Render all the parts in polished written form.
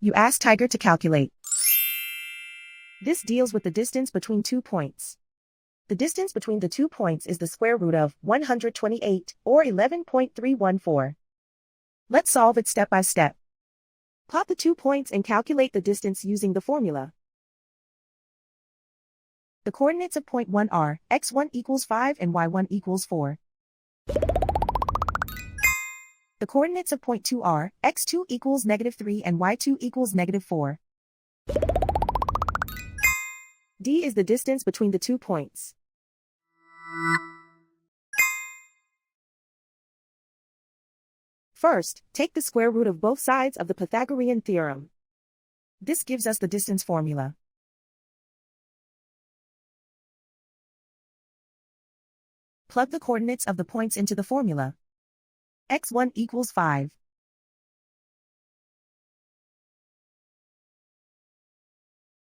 You ask Tiger to calculate. This deals with the distance between 2 points. The distance between the 2 points is the square root of 128, or 11.314. Let's solve it step by step. Plot the 2 points and calculate the distance using the formula. The coordinates of point 1 are x1 equals 5 and y1 equals 4. The coordinates of point 2 are x2 equals -3 and y2 equals -4. D is the distance between the 2 points. First, take the square root of both sides of the Pythagorean theorem. This gives us the distance formula. Plug the coordinates of the points into the formula. x1 equals 5.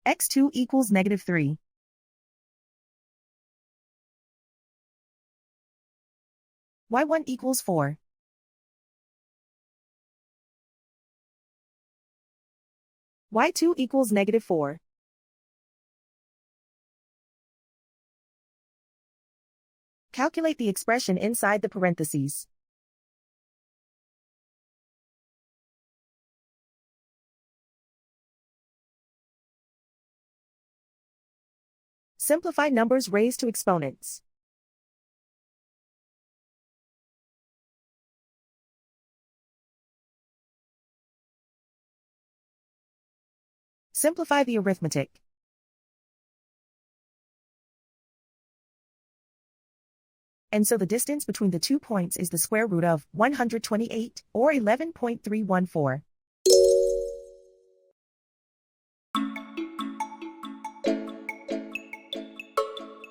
x2 equals -3. y1 equals 4. y2 equals -4. Calculate the expression inside the parentheses. Simplify numbers raised to exponents. Simplify the arithmetic. And so the distance between the 2 points is the square root of 128, or 11.314.